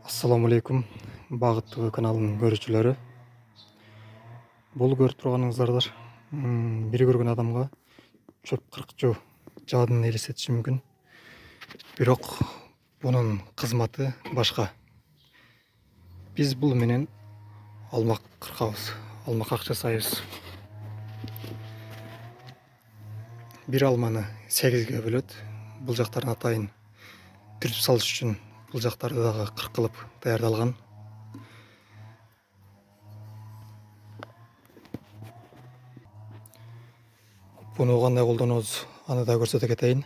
Assalamu алейкум, Багыттуу каналынын көрүүчүлөрү. Бул көрүп турганыңыздар бири көргөн адамга чөп кыркчу жаадын элестетиши мүмкүн. Бирок бунун кызматы башка. Биз бул менен алмак кыркабыз, алмак жасайбыз. Бир алманы 8ге бөлөт. Бул жактарын атайын түртүп салыш үчүн бул жактарды дагы кыркылып даярдалган. Буну кандай колдонобуз, аны да көрсөтө кетейин.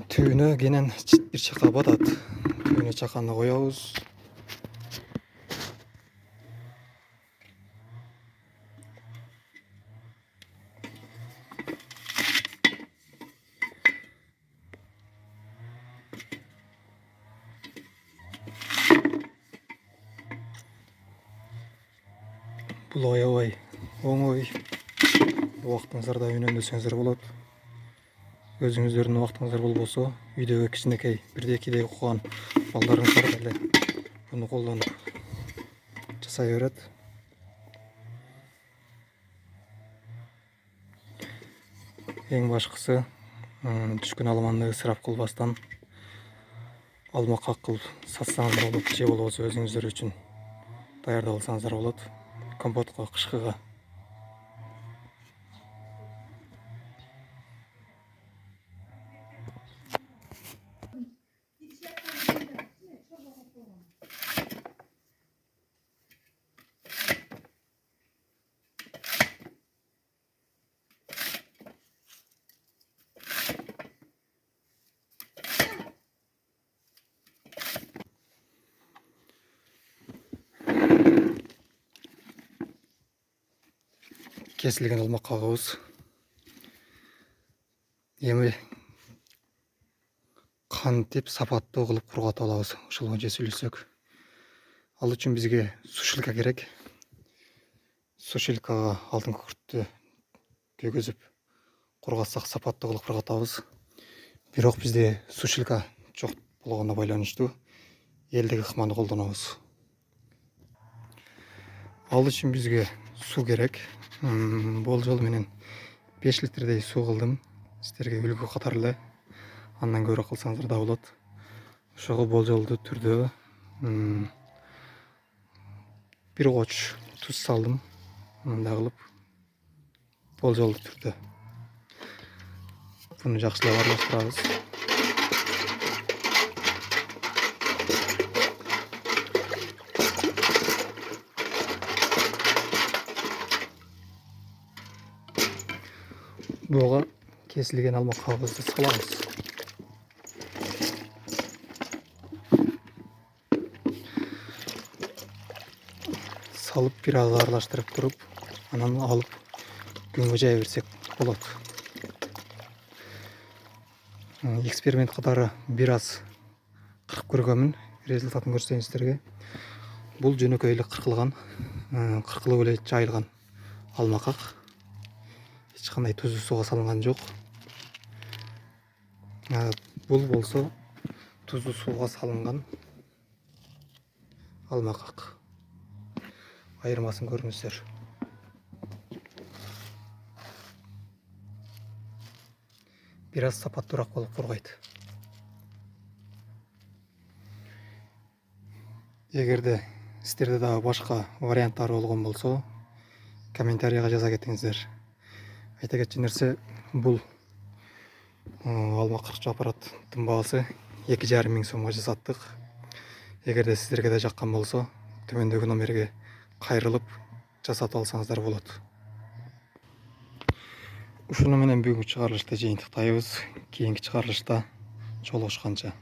Түбүнө кенен бир чака батат. Түбүнө чаканы коебуз. Бул аябай оңой. Убактыңыздарда үнөмдөсөңүздөр болот. Өзүңүздөрдүн убактыңыздар болбосо, үйдөгү кичинекей 1-2 окуган балдарыңыздар деле буну колдонуп жасай берет. Эң башкысы түшкөн алманы ысырап кылбастан алмак акыл сатсаңыздар болот, же болбосо өзүңүздөр үчүн даярдап алсаңыздар болот. Компотко, кышкыга. Кесилген алмак кагабыз. Эми кантип сапаттуу кылып кургатып алабыз, ошол боюнча сүйлөшсөк. Ал үчүн бизге сушилка керек. Сушилкага алтын күкүрттү күйгүзүп кургатсак сапаттуу кылып кургатабыз. Бирок бизде сушилка жок болгондо байланыштуу элдик ыкманы колдонобуз. Ал үчүн бизге суу керек. Болжол менен 5 литрдей суу кылдым. Сиздерге үлгү катары эле. Андан көбүрөөк кылсаңыздар да болот. Ошого болжолдуу түрдө бир коч туз салдым. Мындай кылып болжолдуу түрдө буну жакшылап аралаштырабыз. Буга кесилген алмак кабызды салабыз. Салып бир аз аралаштырып туруп, анан алып күнгө жая берсек болот. Эксперимент катары бир аз кыркып көргөнмүн. Результатын көрсөтөйүн сиздерге. Бул жөнөкөй эле кыркылган, кыркылып эле жайылган алмак ак. Эч кандай тузу сууга салынган жок. Бул болсо тузу сууга салынган алмак ак. Айырмасын көрүңүздөр. Бир аз сапаттуураак болуп кургайт. Эгерде сиздерде дагы башка варианттар болгон болсо, комментарийга жаза кетиңиздер. Айта кетчү нерсе, бул алмак кыркчу аппараттын баасы 2,5 миң сомго жасаттык. Эгерде сиздерге да жаккан болсо, төмөндөгү номерге кайрылып жасатып алсаңыздар болот. Ушуну менен бүгүнкү чыгарылышты жыйынтыктайбыз. Кийинки чыгарылышта жолугушканча.